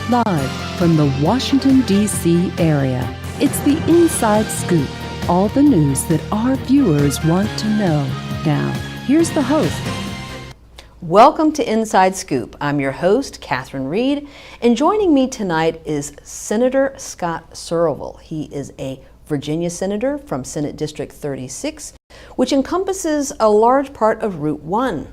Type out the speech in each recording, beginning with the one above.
Live from the Washington, D.C. area, it's the Inside Scoop. All the news that our viewers want to know. Now, here's the host. Welcome to Inside Scoop. I'm your host, Catherine Reed, and joining me tonight is Senator Scott Surovell. He is a Virginia senator from Senate District 36, which encompasses a large part of Route 1.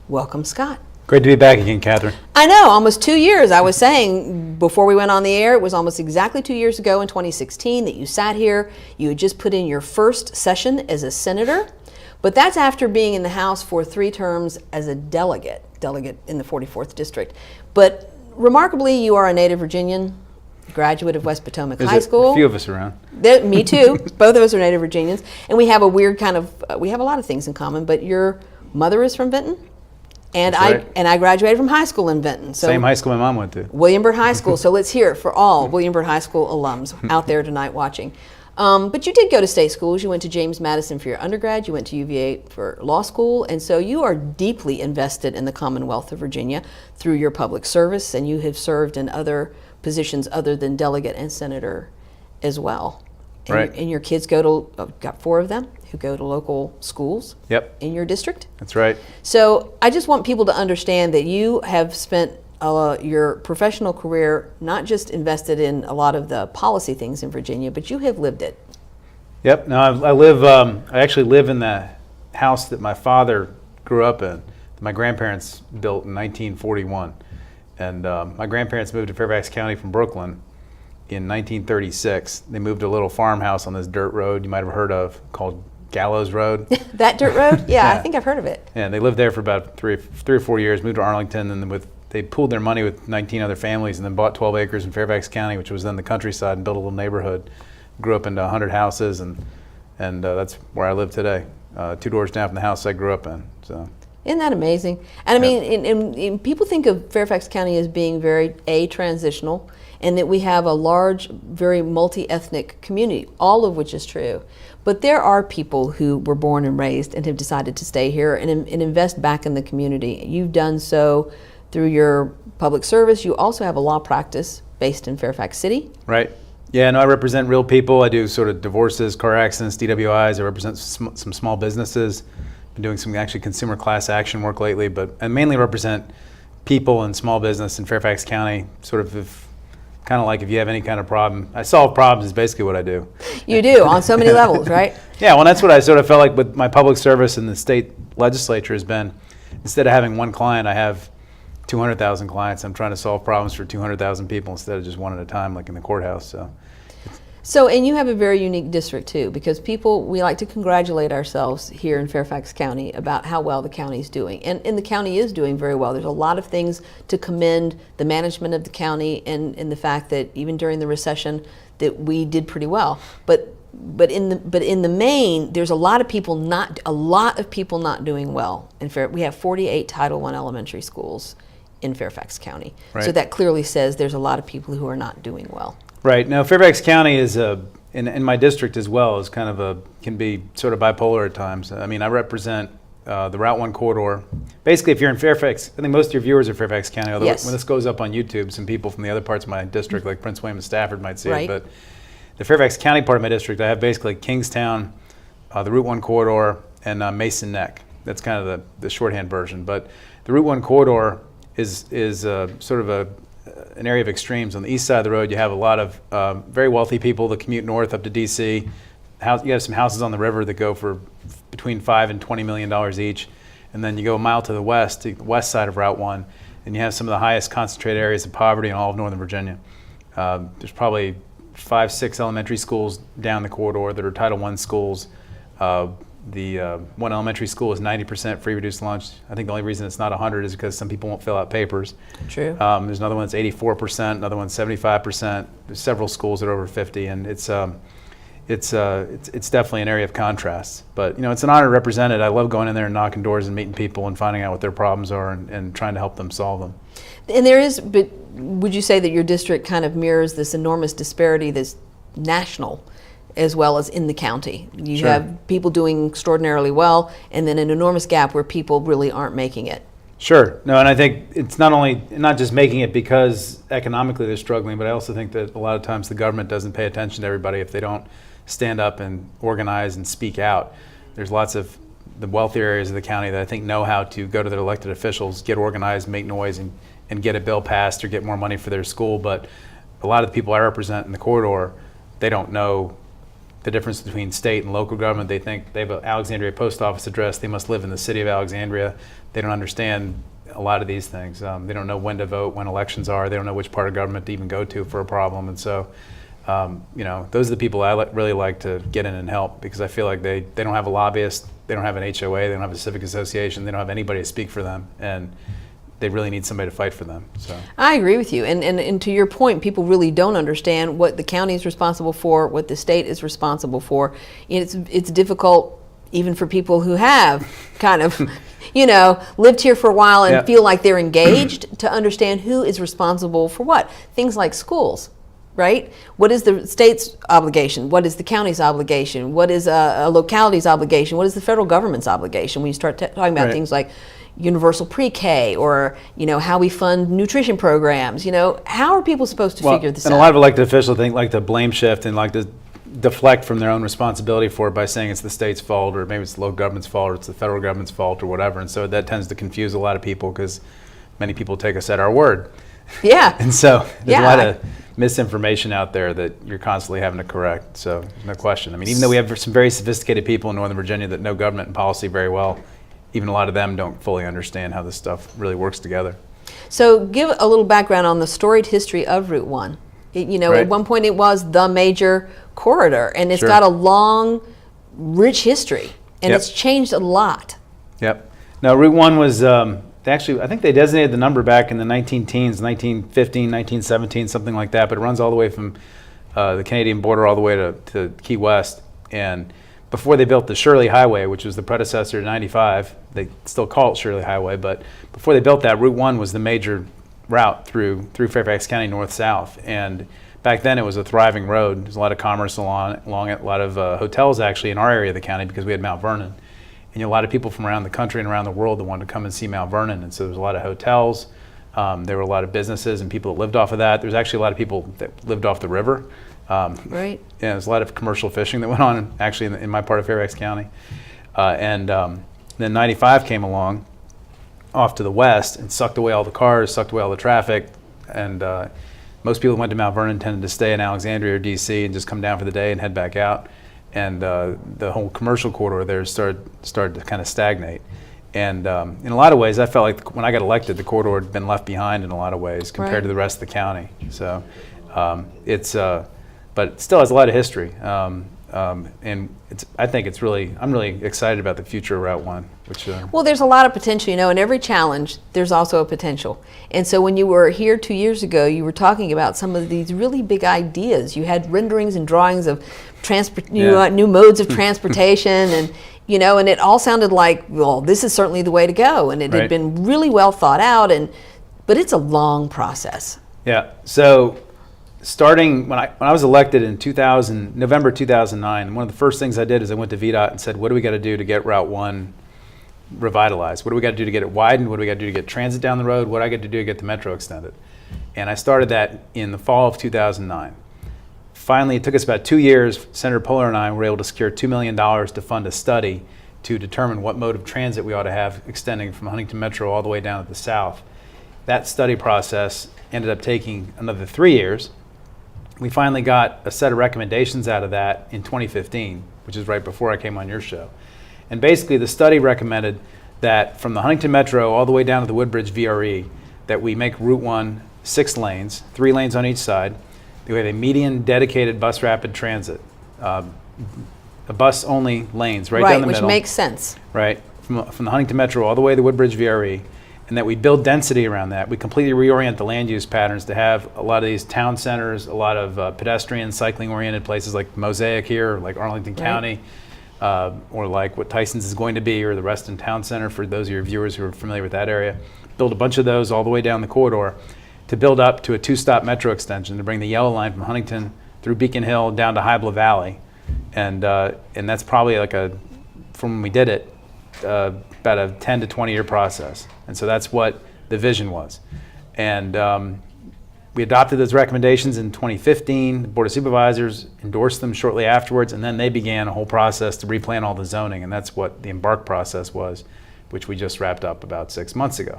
Welcome, Scott. Great to be back again, Catherine. I know, almost 2 years. I was saying before we went on the air, it was almost exactly 2 years ago in 2016 that you sat here. You had just put in your first session as a senator, but that's after being in the House for 3 terms as a delegate in the 44th District. But remarkably, you are a native Virginian, graduate of West Potomac High School. A few of us around. Me too. Both of us are native Virginians, and we have a weird kind of, we have a lot of things in common, but your mother is from Benton? And I graduated from high school in Benton. So same high school my mom went to. William Byrd High School. So let's hear it for all William Byrd High School alums out there tonight watching. But you did go to state schools. You went to James Madison for your undergrad. You went to UVA for law school. And so you are deeply invested in the Commonwealth of Virginia through your public service. And you have served in other positions other than delegate and senator as well. And right. And your kids go to, got 4 of them, who go to local schools. Yep. In your district. That's right. So I just want people to understand that you have spent your professional career not just invested in a lot of the policy things in Virginia, but you have lived it. Yep. No, I actually live in the house that my father grew up in. My grandparents built in 1941, and my grandparents moved to Fairfax County from Brooklyn in 1936. They moved to a little farmhouse on this dirt road you might have heard of called Gallows Road. That dirt road? Yeah, I think I've heard of it. Yeah, they lived there for about three or 4 years, moved to Arlington, and they pooled their money with 19 other families and then bought 12 acres in Fairfax County, which was then the countryside, and built a little neighborhood. Grew up into 100 houses, and that's where I live today, 2 doors down from the house I grew up in. So. Isn't that amazing? And I mean, and people think of Fairfax County as being very transitional, and that we have a large, very multi-ethnic community, all of which is true. But there are people who were born and raised and have decided to stay here and invest back in the community. You've done so through your public service. You also have a law practice based in Fairfax City. Right. Yeah, no, I represent real people. I do sort of divorces, car accidents, DWIs. I represent some small businesses. Been doing some actually consumer class action work lately, but I mainly represent people and small business in Fairfax County, sort of kind of like if you have any kind of problem. I solve problems is basically what I do. You do, on so many levels, right? Yeah, well, that's what I sort of felt like with my public service in the state legislature has been, instead of having one client, I have 200,000 clients. I'm trying to solve problems for 200,000 people instead of just one at a time like in the courthouse. So, and you have a very unique district too, because we like to congratulate ourselves here in Fairfax County about how well the county is doing. And the county is doing very well. There's a lot of things to commend the management of the county and the fact that even during the recession that we did pretty well. But in the main, there's a lot of people not doing well. We have 48 Title I elementary schools in Fairfax County. Right. So that clearly says there's a lot of people who are not doing well. Right. Now, Fairfax County is in my district as well, is kind of can be sort of bipolar at times. I mean, I represent the Route 1 corridor. Basically, if you're in Fairfax, I think most of your viewers are Fairfax County, although yes. When this goes up on YouTube, some people from the other parts of my district, like Prince William and Stafford, might see right. it. But the Fairfax County part of my district, I have basically Kingstown, the Route 1 corridor, and Mason Neck. That's kind of the shorthand version. But the Route 1 corridor is sort of an area of extremes. On the east side of the road, you have a lot of very wealthy people that commute north up to D.C. You have some houses on the river that go for between $5 and $20 million each. And then you go a mile to the west side of Route 1, and you have some of the highest concentrated areas of poverty in all of Northern Virginia. There's probably 5-6 elementary schools down the corridor that are Title I schools. The one elementary school is 90% free reduced lunch. I think the only reason it's not 100 is because some people won't fill out papers. True. There's another one that's 84%, another one 75%. There's several schools that are over 50, and it's definitely an area of contrast. But it's an honor to represent it. I love going in there and knocking doors and meeting people and finding out what their problems are and trying to help them solve them. And but would you say that your district kind of mirrors this enormous disparity that's national as well as in the county? You Sure. have people doing extraordinarily well, and then an enormous gap where people really aren't making it. Sure. No, and I think it's not just making it because economically they're struggling, but I also think that a lot of times the government doesn't pay attention to everybody if they don't stand up and organize and speak out. There's lots of the wealthier areas of the county that I think know how to go to their elected officials, get organized, make noise, and get a bill passed or get more money for their school. But a lot of the people I represent in the corridor, they don't know the difference between state and local government. They think they have an Alexandria post office address. They must live in the city of Alexandria. They don't understand a lot of these things. They don't know when to vote, when elections are. They don't know which part of government to even go to for a problem. And so, those are the people I really like to get in and help, because I feel like they don't have a lobbyist, they don't have an HOA, they don't have a civic association, they don't have anybody to speak for them, and they really need somebody to fight for them. So I agree with you, and to your point, people really don't understand what the county is responsible for, what the state is responsible for. It's difficult even for people who have kind of lived here for a while and feel like they're engaged to understand who is responsible for what. Things like schools, right? What is the state's obligation? What is the county's obligation? What is a locality's obligation? What is the federal government's obligation? When you start talking about things like universal pre-K, or how we fund nutrition programs, how are people supposed to figure this out? And a lot of elected officials like to blame shift and like to deflect from their own responsibility for it by saying it's the state's fault, or maybe it's the local government's fault, or it's the federal government's fault, or whatever. And so that tends to confuse a lot of people, because many people take us at our word. Yeah. And so there's a lot of misinformation out there that you're constantly having to correct. So no question. I mean, even though we have some very sophisticated people in Northern Virginia that know government and policy very well, even a lot of them don't fully understand how this stuff really works together. So give a little background on the storied history of Route 1. At one point it was the major corridor, and it's got a long, rich history, and it's changed a lot. Yep. Now, Route 1 was, actually, I think they designated the number back in the 19-teens, 1915, 1917, something like that, but it runs all the way from the Canadian border all the way to Key West. And before they built the Shirley Highway, which was the predecessor to 95, they still call it Shirley Highway, but before they built that, Route 1 was the major route through Fairfax County north-south. And back then it was a thriving road. There's a lot of commerce along it, a lot of hotels actually in our area of the county, because we had Mount Vernon. And a lot of people from around the country and around the world that wanted to come and see Mount Vernon. And so there was a lot of hotels. There were a lot of businesses and people that lived off of that. There's actually a lot of people that lived off the river. Right. Yeah, there's a lot of commercial fishing that went on actually in my part of Fairfax County. And then 95 came along off to the west and sucked away all the cars, sucked away all the traffic. And most people who went to Mount Vernon tended to stay in Alexandria or DC and just come down for the day and head back out. And the whole commercial corridor there started to kind of stagnate. And in a lot of ways, I felt like when I got elected, the corridor had been left behind in a lot of ways compared to the rest of the county. So but it still has a lot of history. And I think I'm really excited about the future of Route 1. Well, there's a lot of potential, in every challenge, there's also a potential. And so when you were here 2 years ago, you were talking about some of these really big ideas. You had renderings and drawings of new modes of transportation, and and it all sounded like, well, this is certainly the way to go. And it had been really well thought out, but it's a long process. Yeah. So starting when I was elected in November 2009, one of the first things I did is I went to VDOT and said, what do we got to do to get Route 1 revitalized? What do we got to do to get it widened? What do we got to do to get transit down the road? What do I got to do to get the metro extended? And I started that in the fall of 2009. Finally, it took us about 2 years. Senator Poehler and I were able to secure $2 million to fund a study to determine what mode of transit we ought to have extending from Huntington Metro all the way down to the south. That study process ended up taking another 3 years. We finally got a set of recommendations out of that in 2015, which is right before I came on your show. And basically the study recommended that from the Huntington Metro all the way down to the Woodbridge VRE, that we make Route 1 6 lanes, 3 lanes on each side. We have a median dedicated bus rapid transit, a bus only lanes right down the middle. Which makes sense. Right, from the Huntington Metro all the way to the Woodbridge VRE. And that we build density around that. We completely reorient the land use patterns to have a lot of these town centers, a lot of pedestrian, cycling-oriented places like Mosaic here, like Arlington County, or like what Tyson's is going to be, or the Reston Town Center for those of your viewers who are familiar with that area. Build a bunch of those all the way down the corridor to build up to a 2-stop metro extension to bring the yellow line from Huntington through Beacon Hill down to Hybla Valley. And that's probably from when we did it, about a 10 to 20 year process. And so that's what the vision was. And we adopted those recommendations in 2015. The Board of Supervisors endorsed them shortly afterwards, and then they began a whole process to replan all the zoning, and that's what the Embark process was, which we just wrapped up about 6 months ago.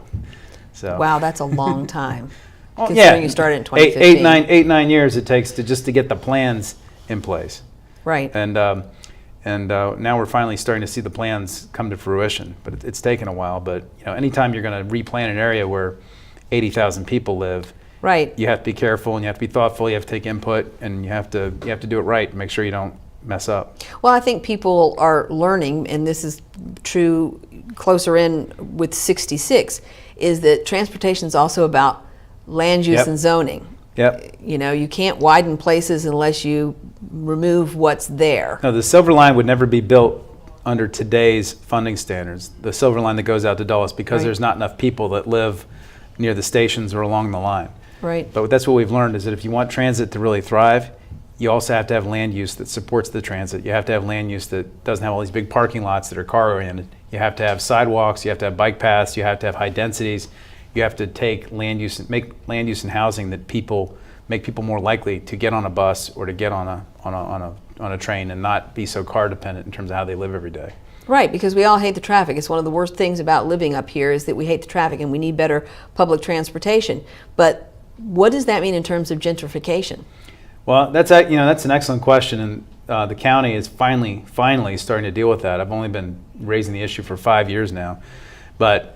So, Wow, that's a long time. well, Considering you started in 2015. eight, 9 years it takes to get the plans in place. Right. And now we're finally starting to see the plans come to fruition, but it's taken a while. But anytime you're going to replan an area where 80,000 people live, Right. you have to be careful and you have to be thoughtful. You have to take input and you have to do it right and make sure you don't mess up. Well, I think people are learning, and this is true closer in with 66, is that transportation is also about land use Yep. and zoning. Yep. You can't widen places unless you remove what's there. No, the Silver Line would never be built under today's funding standards. The Silver Line that goes out to Dulles, because Right. there's not enough people that live near the stations or along the line. Right. But that's what we've learned, is that if you want transit to really thrive, you also have to have land use that supports the transit. You have to have land use that doesn't have all these big parking lots that are car oriented. You have to have sidewalks, you have to have bike paths, you have to have high densities. You have to take land use and make land use and housing that make people more likely to get on a bus or to get on a train and not be so car dependent in terms of how they live every day. Right, because we all hate the traffic. It's one of the worst things about living up here is that we hate the traffic and we need better public transportation. But what does that mean in terms of gentrification? Well, that's an excellent question, and the county is finally starting to deal with that. I've only been raising the issue for 5 years now, but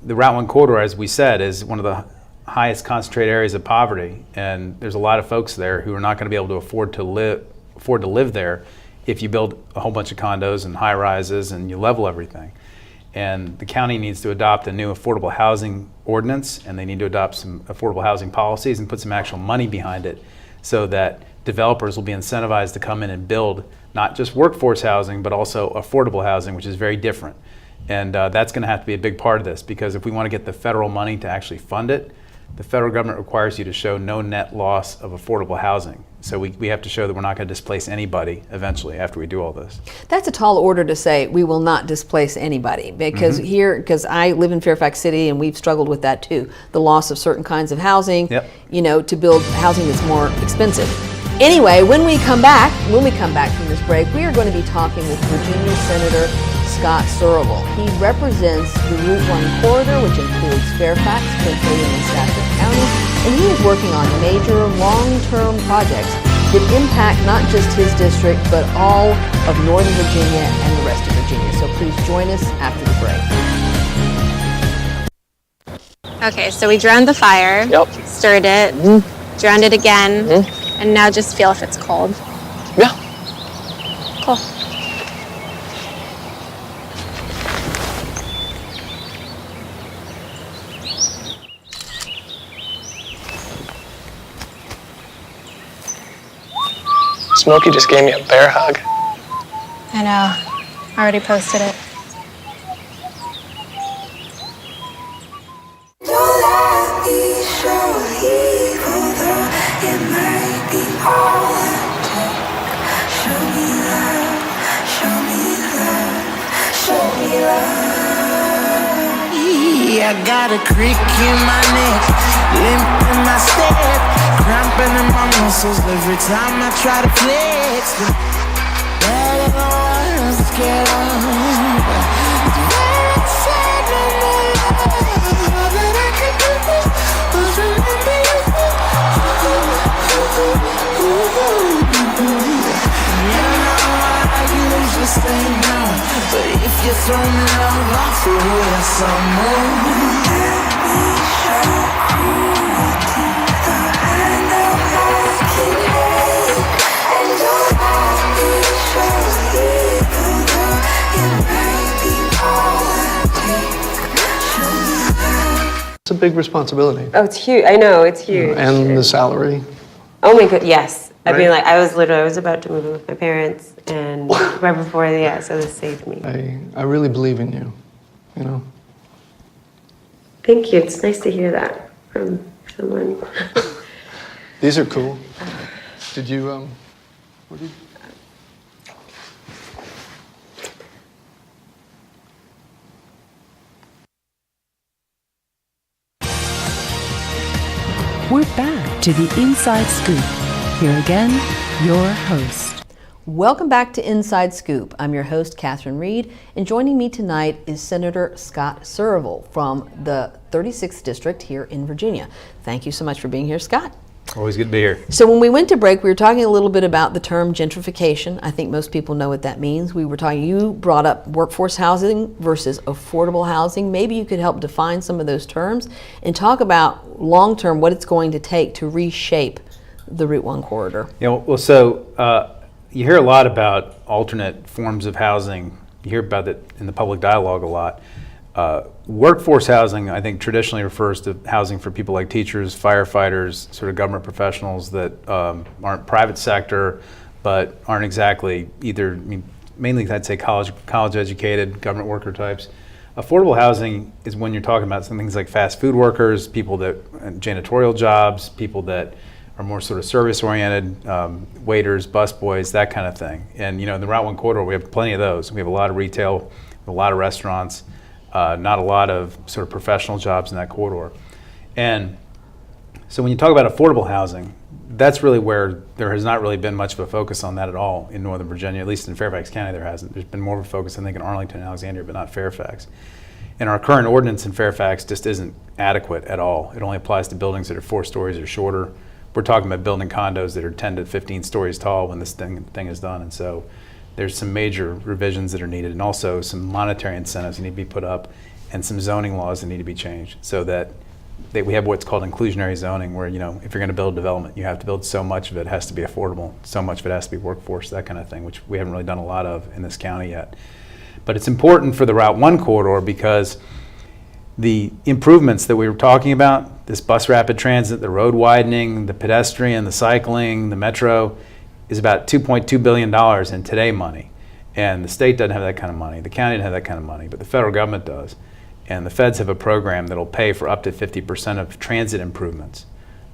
the Route 1 corridor, as we said, is one of the highest concentrated areas of poverty, and there's a lot of folks there who are not going to be able to afford to live there if you build a whole bunch of condos and high rises and you level everything. And the county needs to adopt a new affordable housing ordinance, and they need to adopt some affordable housing policies and put some actual money behind it so that developers will be incentivized to come in and build not just workforce housing, but also affordable housing, which is very different. And that's going to have to be a big part of this, because if we want to get the federal money to actually fund it, the federal government requires you to show no net loss of affordable housing. So we have to show that we're not going to displace anybody eventually after we do all this. That's a tall order to say we will not displace anybody, because because I live in Fairfax City and we've struggled with that too. The loss of certain kinds of housing, Yep. To build housing that's more expensive. Anyway, when we come back from this break, we are going to be talking with Virginia Senator Scott Surovell. He represents the Route 1 corridor, which includes Fairfax, Prince William, and Stafford County, and he is working on major long-term projects that impact not just his district, but all of Northern Virginia and the rest of Virginia. So please join us after the break. Okay, so we drowned the fire, stirred it, drowned it again, and now just feel if it's cold. Yeah. Cool. Smokey just gave me a bear hug. I know. Already posted it. I got a creak in my neck, limp in my step, cramping in my muscles every time I try to flex. But I don't wanna get on. Very sad, no more love. All that I could do was remember you. You know I usually say no, but if you throw me love, I'll throw you some more. It's a big responsibility. Oh, it's huge. I know, it's huge. And the salary. Oh my god, yes. I mean, Right? like, I was about to move in with my parents, and right before, so this saved me. I really believe in you, Thank you. It's nice to hear that from someone. These are cool. Did you, what did We're back to the Inside Scoop. Here again, your host. Welcome back to Inside Scoop. I'm your host, Catherine Reed, and joining me tonight is Senator Scott Surovell from the 36th District here in Virginia. Thank you so much for being here, Scott. Always good to be here. So when we went to break, we were talking a little bit about the term gentrification. I think most people know what that means. You brought up workforce housing versus affordable housing. Maybe you could help define some of those terms and talk about long-term what it's going to take to reshape the Route 1 corridor. You hear a lot about alternate forms of housing. You hear about it in the public dialogue a lot. Workforce housing, I think, traditionally refers to housing for people like teachers, firefighters, sort of government professionals that aren't private sector, but aren't exactly either, mainly I'd say college educated, government worker types. Affordable housing is when you're talking about some things like fast food workers, people that, janitorial jobs, people that are more sort of service-oriented, waiters, busboys, that kind of thing. And in the Route 1 corridor, we have plenty of those. We have a lot of retail, a lot of restaurants, not a lot of sort of professional jobs in that corridor. And so when you talk about affordable housing, that's really where there has not really been much of a focus on that at all in Northern Virginia, at least in Fairfax County there hasn't. There's been more of a focus, I think, in Arlington and Alexandria, but not Fairfax. And our current ordinance in Fairfax just isn't adequate at all. It only applies to buildings that are 4 stories or shorter. We're talking about building condos that are 10 to 15 stories tall when this thing is done. And so there's some major revisions that are needed, and also some monetary incentives that need to be put up, and some zoning laws that need to be changed so that we have what's called inclusionary zoning, where if you're going to build development, you have to build so much of it has to be affordable, so much of it has to be workforce, that kind of thing, which we haven't really done a lot of in this county yet. But it's important for the Route 1 corridor because the improvements that we were talking about, this bus rapid transit, the road widening, the pedestrian, the cycling, the metro, is about $2.2 billion in today money. And the state doesn't have that kind of money. The county doesn't have that kind of money, but the federal government does. And the feds have a program that'll pay for up to 50% of transit improvements.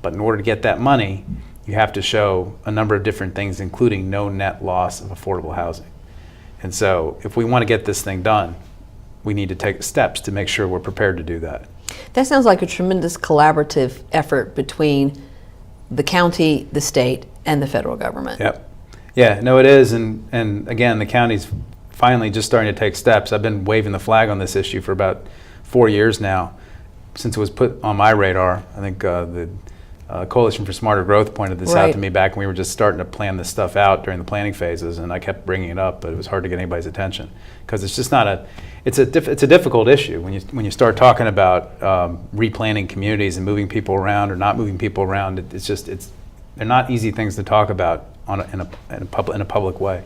But in order to get that money, you have to show a number of different things, including no net loss of affordable housing. And so if we want to get this thing done, we need to take steps to make sure we're prepared to do that. That sounds like a tremendous collaborative effort between the county, the state, and the federal government. Yep. Yeah, no, it is. And again, the county's finally just starting to take steps. I've been waving the flag on this issue for about 4 years now, since it was put on my radar. I think the Coalition for Smarter Growth pointed this out to me back when we were just starting to plan this stuff out during the planning phases, and I kept bringing it up, but it was hard to get anybody's attention because it's just not it's a difficult issue when you start talking about replanning communities and moving people around or not moving people around. They're not easy things to talk about in a public way.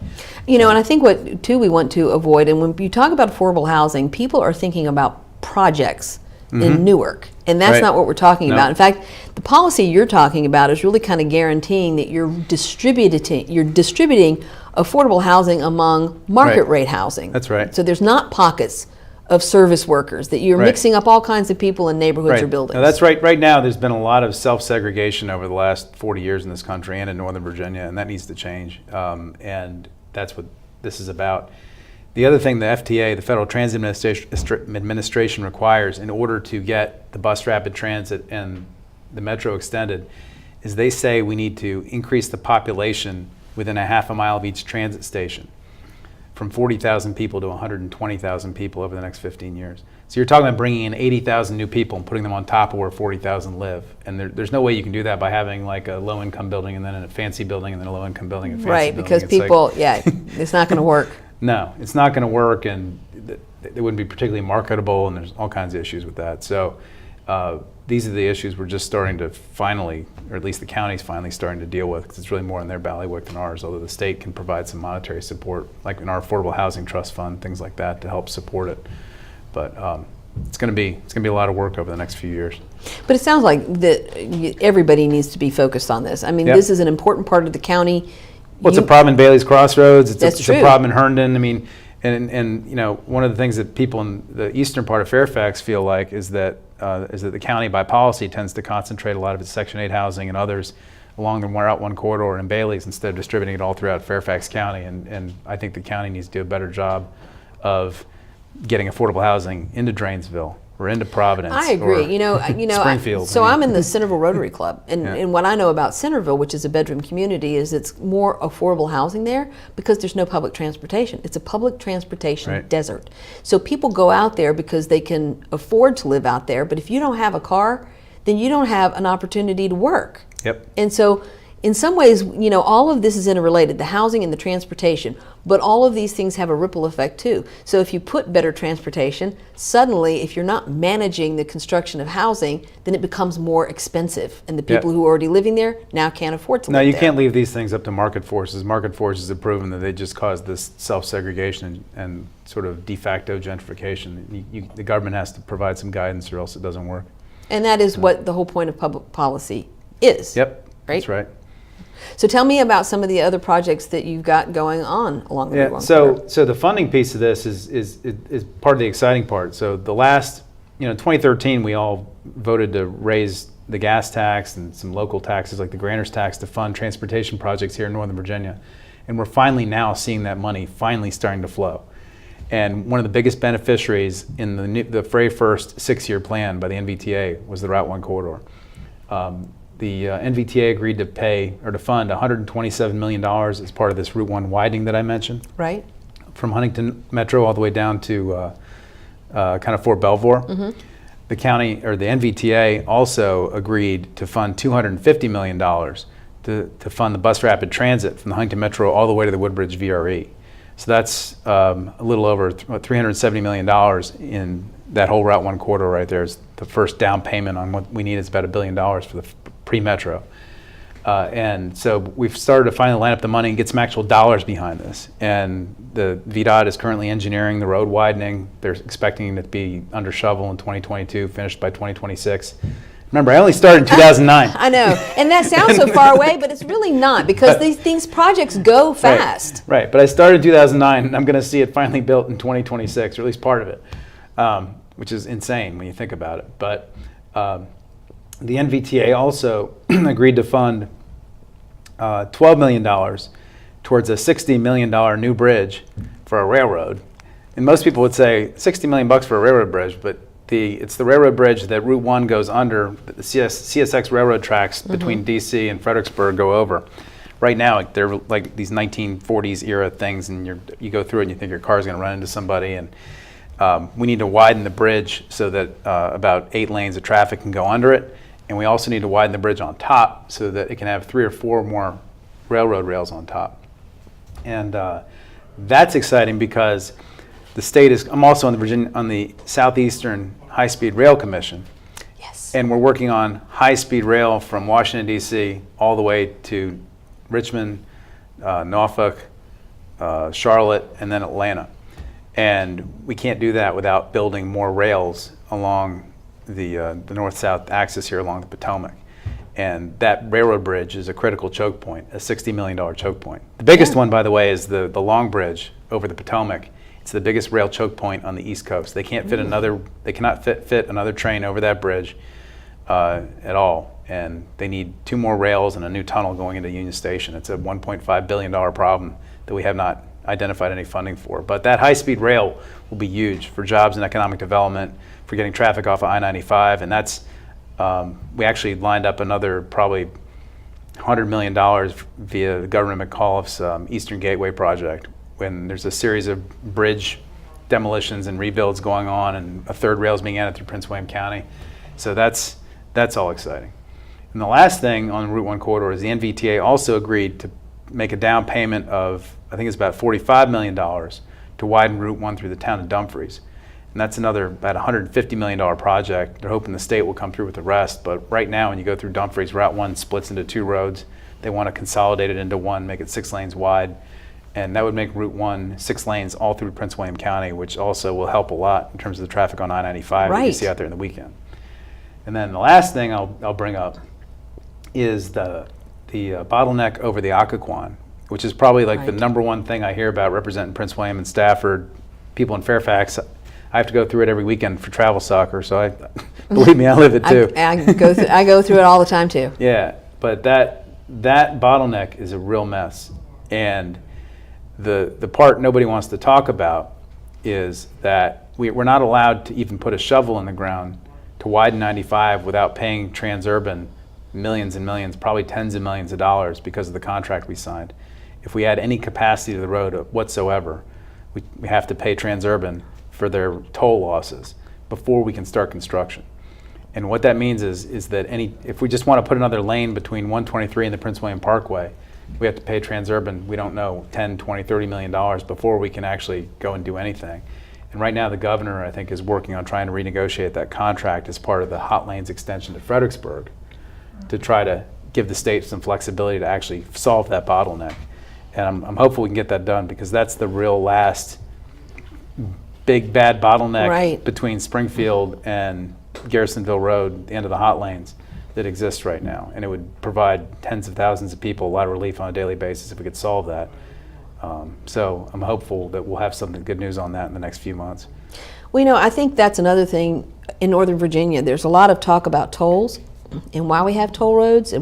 And I think what too we want to avoid, and when you talk about affordable housing, people are thinking about projects in Newark, and that's not what we're talking about. In fact, the policy you're talking about is really kind of guaranteeing that you're distributing affordable housing among market rate housing. That's right. So there's not pockets of service workers, that you're mixing up all kinds of people in neighborhoods or buildings. No, that's right. Right now, there's been a lot of self-segregation over the last 40 years in this country and in Northern Virginia, and that needs to change. And that's what this is about. The other thing the FTA, the Federal Transit Administration, requires in order to get the bus rapid transit and the metro extended is they say we need to increase the population within a half a mile of each transit station from 40,000 people to 120,000 people over the next 15 years. So you're talking about bringing in 80,000 new people and putting them on top of where 40,000 live. And there's no way you can do that by having like a low-income building and then a fancy building and then a low-income building and a fancy building. Right, because people, it's not going to work. No, it's not going to work, and it wouldn't be particularly marketable, and there's all kinds of issues with that. So these are the issues we're just starting to finally, or at least the county's finally starting to deal with, because it's really more in their bailiwick than ours, although the state can provide some monetary support, like in our Affordable Housing Trust Fund, things like that, to help support it. But it's going to be a lot of work over the next few years. But it sounds like that everybody needs to be focused on this. I mean, this is an important part of the county. Well, it's a problem in Bailey's Crossroads. It's true. a problem in Herndon. I mean, and one of the things that people in the eastern part of Fairfax feel like is that the county, by policy, tends to concentrate a lot of its Section 8 housing and others along the Route 1 corridor in Bailey's instead of distributing it all throughout Fairfax County. And I think the county needs to do a better job of getting affordable housing into Drainesville, or into Providence. I agree. Or So Springfield. I mean, I'm in the Centerville Rotary Club, and what I know about Centerville, which is a bedroom community, is it's more affordable housing there because there's no public transportation. It's a public transportation desert. So people go out there because they can afford to live out there, but if you don't have a car, then you don't have an opportunity to work. Yep. And so in some ways, all of this is interrelated, the housing and the transportation, but all of these things have a ripple effect too. So if you put better transportation, suddenly if you're not managing the construction of housing, then it becomes more expensive. And the people who are already living there now can't afford to live there. No, you can't leave these things up to market forces. Market forces have proven that they just cause this self-segregation and sort of de facto gentrification. The government has to provide some guidance or else it doesn't work. And that is what the whole point of public policy is. Yep, right? That's right. So tell me about some of the other projects that you've got going on along the Route 1 corridor. So the funding piece of this is part of the exciting part. So the last, 2013, we all voted to raise the gas tax and some local taxes like the grantor's tax to fund transportation projects here in Northern Virginia. And we're finally now seeing that money finally starting to flow. And one of the biggest beneficiaries in the very first 6-year plan by the NVTA was the Route 1 corridor. The NVTA agreed to pay or to fund $127 million as part of this Route 1 widening that I mentioned. Right. From Huntington Metro all the way down to kind of Fort Belvoir. Mm-hmm. The county, or the NVTA, also agreed to fund $250 million to fund the bus rapid transit from the Huntington Metro all the way to the Woodbridge VRE. So that's a little over $370 million in that whole Route 1 corridor right there. Is the first down payment on what we need is about $1 billion for the pre-metro. And so we've started to finally line up the money and get some actual dollars behind this. And the VDOT is currently engineering the road widening. They're expecting it to be under shovel in 2022, finished by 2026. Remember, I only started in 2009. I know, and that sounds so far away, but it's really not, because these projects go fast. Right, but I started in 2009, and I'm going to see it finally built in 2026, or at least part of it, which is insane when you think about it. But the NVTA also agreed to fund $12 million towards a $60 million new bridge for a railroad. And most people would say $60 million for a railroad bridge, but it's the railroad bridge that Route 1 goes under, the CSX railroad tracks between DC and Fredericksburg go over. Right now, they're like these 1940s era things, and you go through it and you think your car's going to run into somebody. And we need to widen the bridge so that about 8 lanes of traffic can go under it. And we also need to widen the bridge on top so that it can have 3 or 4 more railroad rails on top. And that's exciting because the state is, I'm also on the Southeastern High-Speed Rail Commission. Yes. And we're working on high-speed rail from Washington, D.C. all the way to Richmond, Norfolk, Charlotte, and then Atlanta. And we can't do that without building more rails along the north-south axis here along the Potomac. And that railroad bridge is a critical choke point, a $60 million choke point. The biggest one, by the way, is the Long Bridge over the Potomac. It's the biggest rail choke point on the East Coast. They can't fit they cannot fit another train over that bridge at all. And they need 2 more rails and a new tunnel going into Union Station. It's a $1.5 billion problem that we have not identified any funding for. But that high-speed rail will be huge for jobs and economic development, for getting traffic off of I-95. And that's, we actually lined up another probably $100 million via the Governor McAuliffe's Eastern Gateway project, when there's a series of bridge demolitions and rebuilds going on, and a 3rd rail is being added through Prince William County. So that's all exciting. And the last thing on the Route 1 corridor is the NVTA also agreed to make a down payment of, I think it's about $45 million to widen Route 1 through the town of Dumfries. And that's another about $150 million project. They're hoping the state will come through with the rest. But right now, when you go through Dumfries, Route 1 splits into 2 roads. They want to consolidate it into one, make it 6 lanes wide. And that would make Route 1 6 lanes all through Prince William County, which also will help a lot in terms of the traffic on I-95 that you see out there in the weekend. And then the last thing I'll bring up is the bottleneck over the Occoquan, which is probably like the number one thing I hear about representing Prince William and Stafford, people in Fairfax. I have to go through it every weekend for travel soccer, so believe me, I live it too. I go through it all the time too. Yeah, but that bottleneck is a real mess. And the part nobody wants to talk about is that we're not allowed to even put a shovel in the ground to widen 95 without paying Transurban millions and millions, probably tens of millions of dollars because of the contract we signed. If we add any capacity to the road whatsoever, we have to pay Transurban for their toll losses before we can start construction. And what that means is that if we just want to put another lane between 123 and the Prince William Parkway, we have to pay Transurban, we don't know, 10, 20, $30 million before we can actually go and do anything. And right now the governor, I think, is working on trying to renegotiate that contract as part of the Hot Lanes extension to Fredericksburg to try to give the state some flexibility to actually solve that bottleneck. And I'm hopeful we can get that done, because that's the real last big bad bottleneck between Springfield and Garrisonville Road, the end of the hot lanes, that exists right now. And it would provide tens of thousands of people a lot of relief on a daily basis if we could solve that. So I'm hopeful that we'll have something good news on that in the next few months. Well, I think that's another thing in Northern Virginia. There's a lot of talk about tolls and why we have toll roads.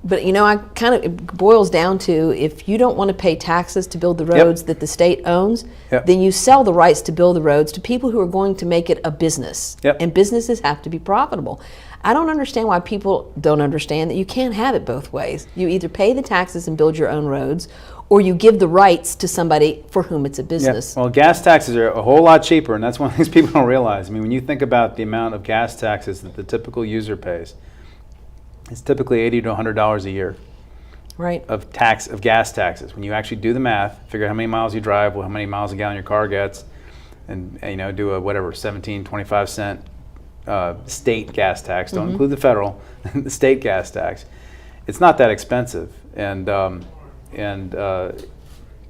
But it boils down to, if you don't want to pay taxes to build the roads that the state owns, then you sell the rights to build the roads to people who are going to make it a business. And businesses have to be profitable. I don't understand why people don't understand that you can't have it both ways. You either pay the taxes and build your own roads, or you give the rights to somebody for whom it's a business. Well, gas taxes are a whole lot cheaper, and that's one of the things people don't realize. I mean, when you think about the amount of gas taxes that the typical user pays, it's typically $80 to $100 a year of gas taxes. When you actually do the math, figure out how many miles you drive, how many miles a gallon your car gets, and do a 17, 25 cent state gas tax. Don't include the federal, the state gas tax. It's not that expensive, and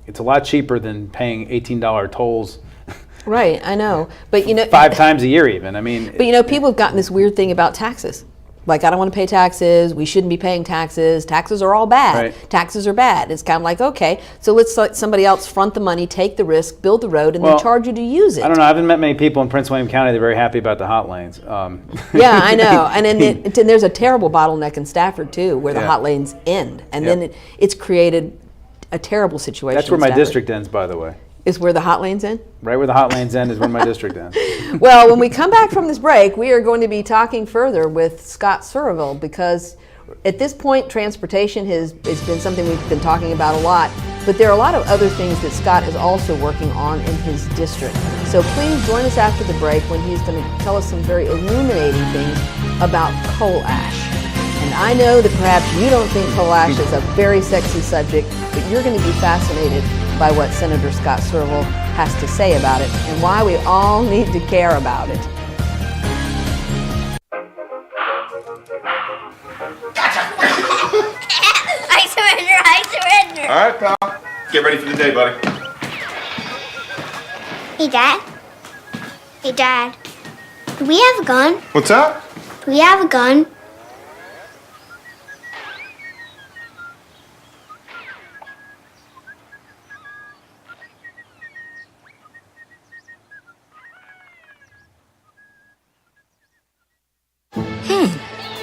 it's a lot cheaper than paying $18 tolls. Right, I know, but 5 times a year even. I mean, but people have gotten this weird thing about taxes. Like, I don't want to pay taxes, we shouldn't be paying taxes, taxes are all bad, taxes are bad. It's kind of like, okay, so let's let somebody else front the money, take the risk, build the road, and then charge you to use it. I don't know, I haven't met many people in Prince William County that are very happy about the hot lanes. Yeah, I know, and then there's a terrible bottleneck in Stafford too, where the hot lanes end, and then it's created a terrible situation. That's where my district ends, by the way. Is where the hot lanes end? Right where the hot lanes end is where my district ends. Well, when we come back from this break, we are going to be talking further with Scott Surovell, because at this point, transportation has been something we've been talking about a lot, but there are a lot of other things that Scott is also working on in his district. So please join us after the break, when he's going to tell us some very illuminating things about coal ash. And I know that perhaps you don't think coal ash is a very sexy subject, but you're going to be fascinated by what Senator Scott Surovell has to say about it, and why we all need to care about it. I surrender. All right, pal. Get ready for the day, buddy. Hey, Dad. Hey, Dad. Do we have a gun? What's up? Do we have a gun?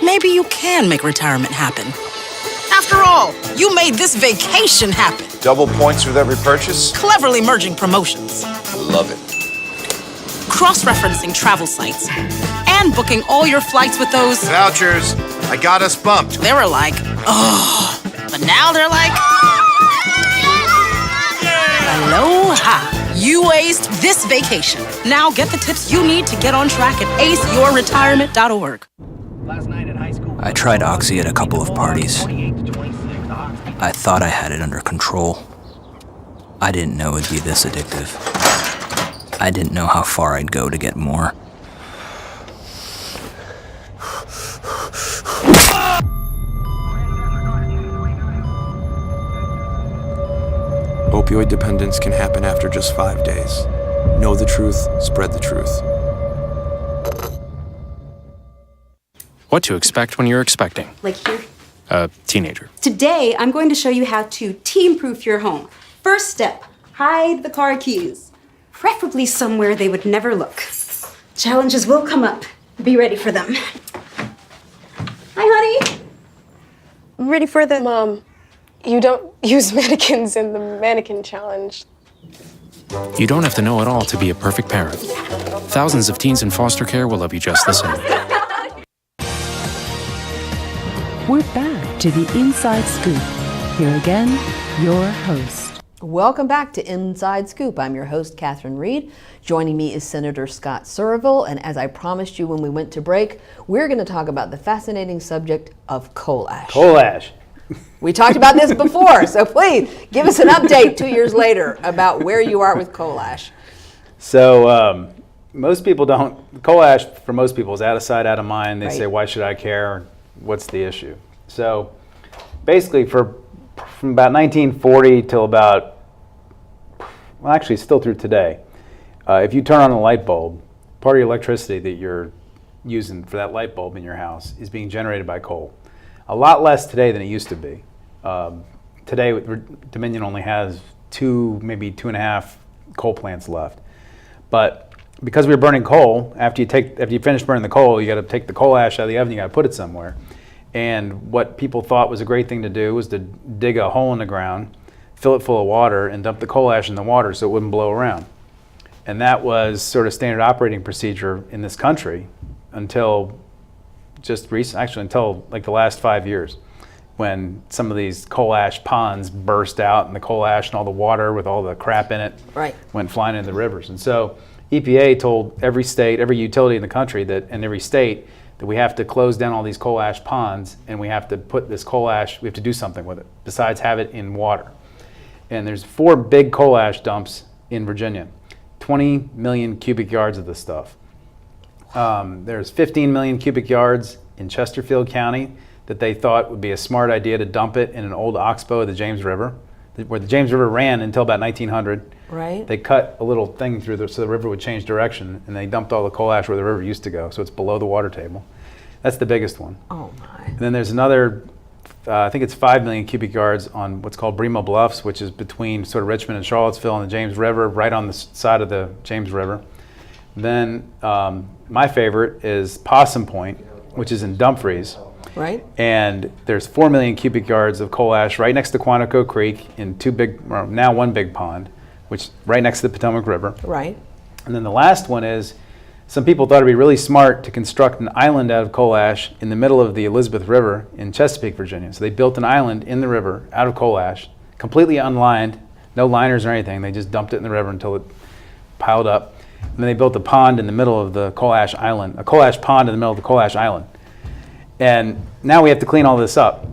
Maybe you can make retirement happen. After all, you made this vacation happen. Double points with every purchase? Cleverly merging promotions. Love it. Cross-referencing travel sites. And booking all your flights with those... vouchers. I got us bumped. They were like, oh. But now they're like... Aloha. You aced this vacation. Now get the tips you need to get on track at aceyourretirement.org. I tried Oxy at a couple of parties. I thought I had it under control. I didn't know it'd be this addictive. I didn't know how far I'd go to get more. Opioid dependence can happen after just 5 days. Know the truth, spread the truth. What to expect when you're expecting. Like here? A teenager. Today, I'm going to show you how to teen-proof your home. First step, hide the car keys. Preferably somewhere they would never look. Challenges will come up. Be ready for them. Hi, honey. I'm ready for the... Mom, you don't use mannequins in the mannequin challenge. You don't have to know it all to be a perfect parent. Thousands of teens in foster care will love you just the same. We're back to the Inside Scoop. Here again, your host. Welcome back to Inside Scoop. I'm your host, Catherine Reed. Joining me is Senator Scott Surovell, and as I promised you when we went to break, we're going to talk about the fascinating subject of coal ash. Coal ash. We talked about this before, so please give us an update 2 years later about where you are with coal ash. So most people don't, coal ash for most people is out of sight, out of mind. They say, why should I care? What's the issue? So basically from about 1940 till about, well actually still through today, if you turn on a light bulb, part of your electricity that you're using for that light bulb in your house is being generated by coal. A lot less today than it used to be. Today, Dominion only has 2, maybe 2.5 coal plants left. But because we were burning coal, after you finish burning the coal, you got to take the coal ash out of the oven, you got to put it somewhere. And what people thought was a great thing to do was to dig a hole in the ground, fill it full of water, and dump the coal ash in the water so it wouldn't blow around. And that was sort of standard operating procedure in this country until just recent, actually until like the last 5 years, when some of these coal ash ponds burst out and the coal ash and all the water with all the crap in it went flying into the rivers. And so EPA told every state, every utility in the country that, and every state, that we have to close down all these coal ash ponds and we have to put this coal ash, we have to do something with it besides have it in water. And there's 4 big coal ash dumps in Virginia, 20 million cubic yards of this stuff. There's 15 million cubic yards in Chesterfield County that they thought would be a smart idea to dump it in an old oxbow of the James River, where the James River ran until about 1900. Right. They cut a little thing through so the river would change direction, and they dumped all the coal ash where the river used to go, so it's below the water table. That's the biggest one. Oh my. And then there's another, I think it's 5 million cubic yards on what's called Bremo Bluffs, which is between sort of Richmond and Charlottesville and the James River, right on the side of the James River. Then my favorite is Possum Point, which is in Dumfries. Right. And there's 4 million cubic yards of coal ash right next to Quantico Creek in now one big pond, which right next to the Potomac River. Right. And then the last one is, some people thought it'd be really smart to construct an island out of coal ash in the middle of the Elizabeth River in Chesapeake, Virginia. So they built an island in the river out of coal ash, completely unlined, no liners or anything. They just dumped it in the river until it piled up. And then they built a pond in the middle of the coal ash island, a coal ash pond in the middle of the coal ash island. And now we have to clean all this up.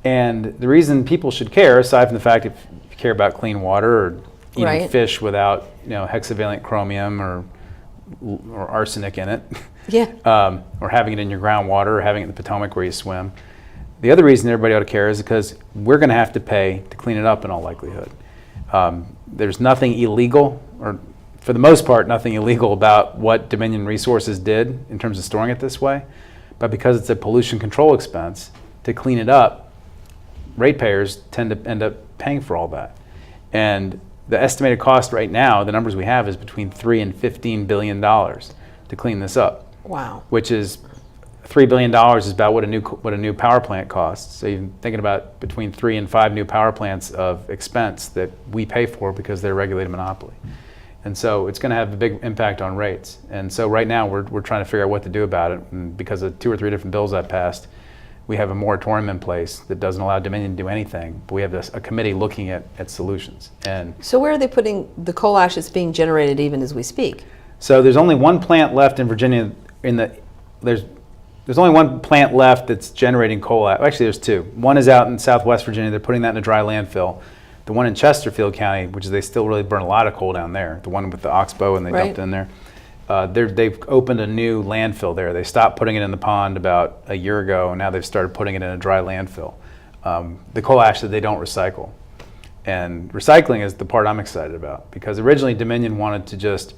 And the reason people should care, aside from the fact if you care about clean water or eating fish without, hexavalent chromium or arsenic in it, or having it in your groundwater or having it in the Potomac where you swim. The other reason everybody ought to care is because we're going to have to pay to clean it up in all likelihood. There's nothing illegal, or for the most part, nothing illegal about what Dominion Resources did in terms of storing it this way. But because it's a pollution control expense, to clean it up, ratepayers tend to end up paying for all that. And the estimated cost right now, the numbers we have, is between $3 and $15 billion to clean this up. Wow. Which is $3 billion is about what a new power plant costs. So you're thinking about between 3 and 5 new power plants of expense that we pay for because they're a regulated monopoly. And so it's going to have a big impact on rates. And so right now we're trying to figure out what to do about it. And because of 2 or 3 different bills that passed, we have a moratorium in place that doesn't allow Dominion to do anything. But we have a committee looking at solutions. And so where are they putting the coal ash that's being generated even as we speak? So there's only one plant left in Virginia. There's only one plant left that's generating coal ash. Actually, there's 2. One is out in Southwest Virginia. They're putting that in a dry landfill. The one in Chesterfield County, which is they still really burn a lot of coal down there, the one with the oxbow and they dumped it in there, they've opened a new landfill there. They stopped putting it in the pond about a year ago, and now they've started putting it in a dry landfill. The coal ash that they don't recycle. And recycling is the part I'm excited about, because originally Dominion wanted to just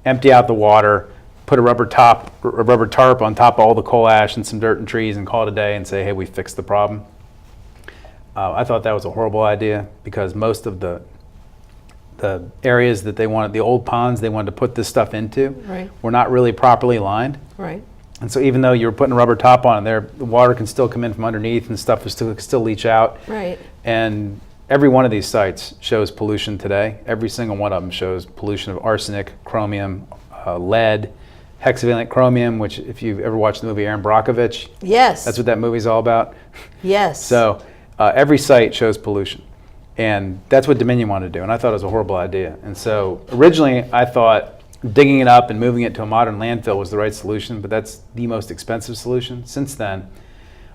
empty out the water, put a rubber tarp on top of all the coal ash and some dirt and trees and call it a day and say, hey, we fixed the problem. I thought that was a horrible idea, because most of the areas that they wanted, the old ponds they wanted to put this stuff into, were not really properly lined. Right. And so even though you were putting a rubber top on it there, the water can still come in from underneath and stuff will still leach out. Right. And every one of these sites shows pollution today. Every single one of them shows pollution of arsenic, chromium, lead, hexavalent chromium, which if you've ever watched the movie Aaron Brockovich, yes, that's what that movie's all about. Yes. So every site shows pollution. And that's what Dominion wanted to do, and I thought it was a horrible idea. And so originally I thought digging it up and moving it to a modern landfill was the right solution, but that's the most expensive solution. Since then,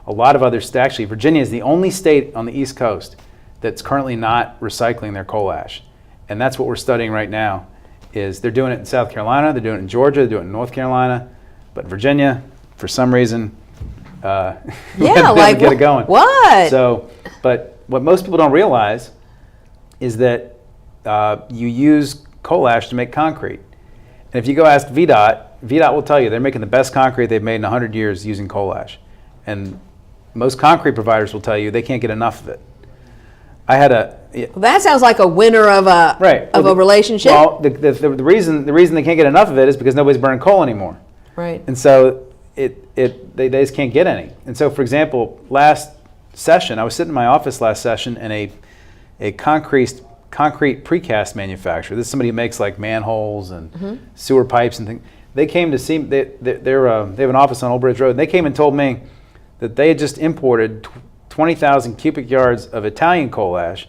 a lot of other states, actually Virginia is the only state on the East Coast that's currently not recycling their coal ash. And that's what we're studying right now, is they're doing it in South Carolina, they're doing it in Georgia, they're doing it in North Carolina, but Virginia, for some reason, yeah, like get it going. What? So, but what most people don't realize is that you use coal ash to make concrete. And if you go ask VDOT will tell you they're making the best concrete they've made in 100 years using coal ash. And most concrete providers will tell you they can't get enough of it. I had a... Well, that sounds like a winner of a a relationship. Well, the reason they can't get enough of it is because nobody's burning coal anymore. Right. And so they just can't get any. And so, for example, last session, I was sitting in my office last session, and a concrete precast manufacturer, this is somebody who makes like manholes and sewer pipes and things, they came to see, they have an office on Old Bridge Road, and they came and told me that they had just imported 20,000 cubic yards of Italian coal ash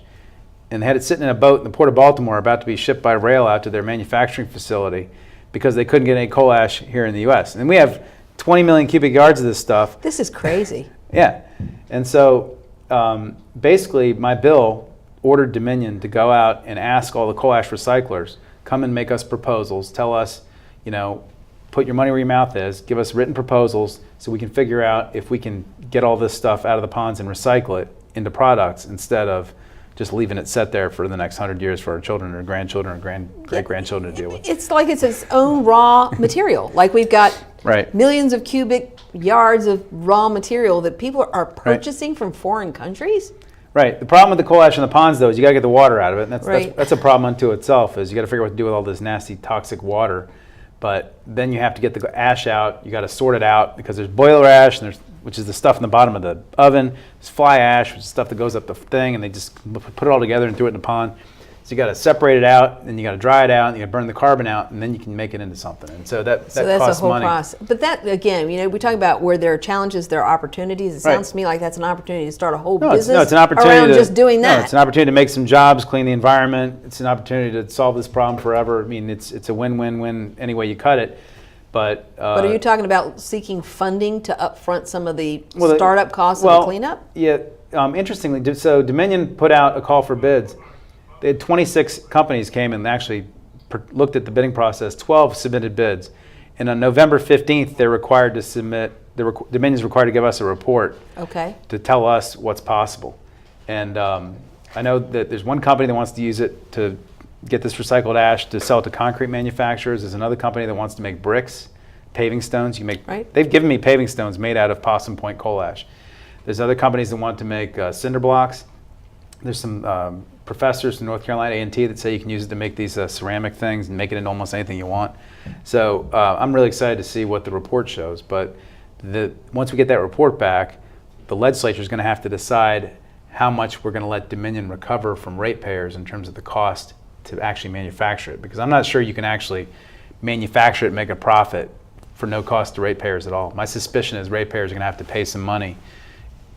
and had it sitting in a boat in the Port of Baltimore about to be shipped by rail out to their manufacturing facility because they couldn't get any coal ash here in the U.S. And we have 20 million cubic yards of this stuff. This is crazy. Yeah. And so basically my bill ordered Dominion to go out and ask all the coal ash recyclers, come and make us proposals, tell us, put your money where your mouth is, give us written proposals so we can figure out if we can get all this stuff out of the ponds and recycle it into products instead of just leaving it set there for the next 100 years for our children or grandchildren or great-grandchildren to deal with. It's like it's its own raw material. Like we've got right. millions of cubic yards of raw material that people are purchasing from foreign countries. Right. The problem with the coal ash in the ponds, though, is you got to get the water out of it. And Right. that's a problem unto itself, is you got to figure out what to do with all this nasty, toxic water. But then you have to get the ash out. You got to sort it out because there's boiler ash, and which is the stuff in the bottom of the oven. There's fly ash, which is stuff that goes up the thing, and they just put it all together and throw it in the pond. So you got to separate it out, and you got to dry it out, and you got to burn the carbon out, and then you can make it into something. And so that that's costs a whole money. process. But that, again, we talk about where there are challenges, there are opportunities. It sounds to me like that's an opportunity to start a whole business it's an opportunity around just doing that. No, it's an opportunity to make some jobs, clean the environment. It's an opportunity to solve this problem forever. I mean, it's a win-win-win any way you cut it. But are you talking about seeking funding to upfront some of the startup costs of the cleanup? Yeah. Interestingly, so Dominion put out a call for bids. They had 26 companies came and actually looked at the bidding process. 12 submitted bids, and on November 15th, they're required to submit. Dominion's required to give us a report. Okay. To tell us what's possible, and I know that there's one company that wants to use it to get this recycled ash to sell it to concrete manufacturers. There's another company that wants to make bricks, paving stones. They've given me paving stones made out of Possum Point coal ash. There's other companies that want to make cinder blocks. There's some professors from North Carolina A&T that say you can use it to make these ceramic things and make it into almost anything you want. So I'm really excited to see what the report shows. But once we get that report back, the legislature is going to have to decide how much we're going to let Dominion recover from ratepayers in terms of the cost to actually manufacture it. Because I'm not sure you can actually manufacture it and make a profit for no cost to ratepayers at all. My suspicion is ratepayers are going to have to pay some money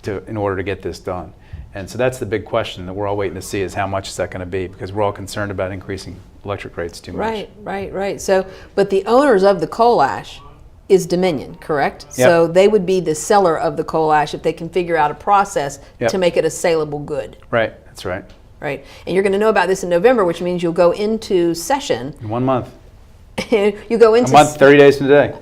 in order to get this done. And so that's the big question that we're all waiting to see, is how much is that going to be, because we're all concerned about increasing electric rates too much. Right. So, but the owners of the coal ash is Dominion, correct? Yep. So they would be the seller of the coal ash if they can figure out a process to make it a saleable good. Right, that's right. Right. And you're going to know about this in November, which means you'll go into session. In 1 month. You go into a month, 30 days from today.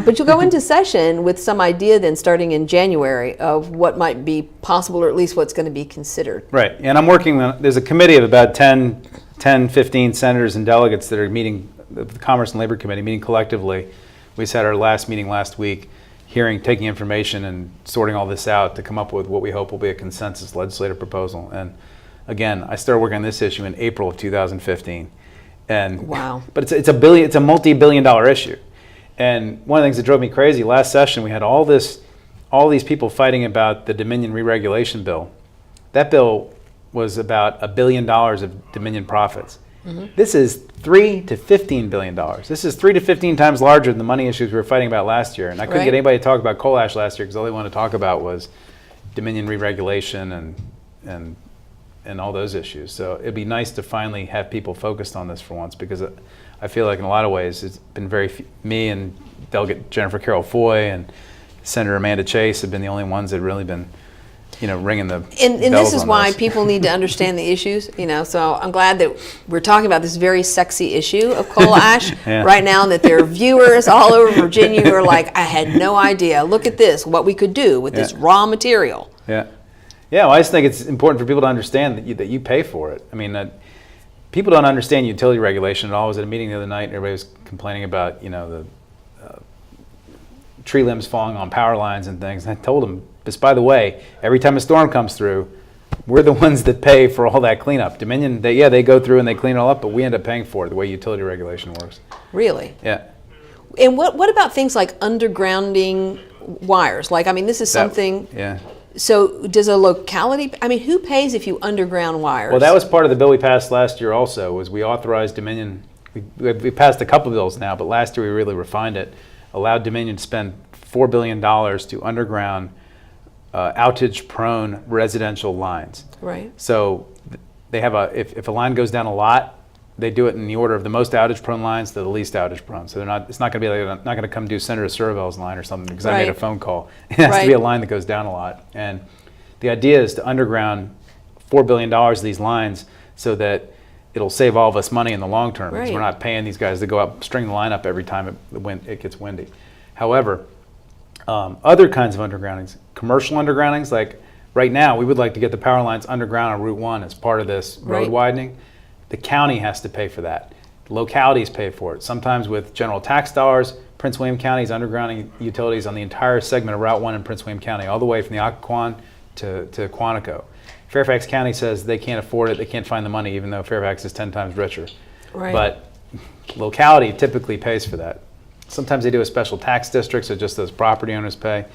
But you'll go into session with some idea then starting in January of what might be possible, or at least what's going to be considered. Right. And I'm working on, there's a committee of about 10, 15 senators and delegates that are meeting, the Commerce and Labor Committee, meeting collectively. We just had our last meeting last week, taking information and sorting all this out to come up with what we hope will be a consensus legislative proposal. And again, I started working on this issue in April of 2015. And wow! But it's a multi-billion-dollar issue, and one of the things that drove me crazy last session, we had all these people fighting about the Dominion re-regulation bill. That bill was about $1 billion of Dominion profits. Mm-hmm. This is $3 to $15 billion. This is 3 to 15 times larger than the money issues we were fighting about last year. And I couldn't get anybody to talk about coal ash last year because all they wanted to talk about was Dominion re-regulation and all those issues. So it'd be nice to finally have people focused on this for once, because I feel like in a lot of ways it's been me and Delegate Jennifer Carroll Foy and Senator Amanda Chase have been the only ones that have really been, ringing the and bells this is on why this. people need to understand the issues, so I'm glad that we're talking about this very sexy issue of coal ash right now, and that there are viewers all over Virginia who are like, I had no idea, look at this, what we could do with this raw material. Yeah, well, I just think it's important for people to understand that you pay for it. I mean, people don't understand utility regulation at all. I was at a meeting the other night and everybody was complaining about, the tree limbs falling on power lines and things. And I told them, just by the way, every time a storm comes through, we're the ones that pay for all that cleanup. Dominion, they go through and they clean it all up, but we end up paying for it, the way utility regulation works. Really? Yeah. And what about things like undergrounding wires? This is something. Yeah. So does a locality, who pays if you underground wires? Well, that was part of the bill we passed last year also, was we authorized Dominion. We passed a couple bills now, but last year we really refined it, allowed Dominion to spend $4 billion to underground outage-prone residential lines. Right. So they have if a line goes down a lot, they do it in the order of the most outage-prone lines to the least outage-prone. So it's not going to be not going to come do Senator Surovell's line or something because I made a phone call. It has to be a line that goes down a lot. And the idea is to underground $4 billion of these lines so that it'll save all of us money in the long term, because we're not paying these guys to go up, string the line up every time it gets windy. However, other kinds of undergroundings, commercial undergroundings, like right now, we would like to get the power lines underground on Route 1 as part of this road widening. The county has to pay for that. Localities pay for it. Sometimes with general tax dollars, Prince William County is undergrounding utilities on the entire segment of Route 1 in Prince William County, all the way from the Occoquan to Quantico. Fairfax County says they can't afford it, they can't find the money, even though Fairfax is 10 times richer. Right. But locality typically pays for that. Sometimes they do a special tax district, so just those property owners pay,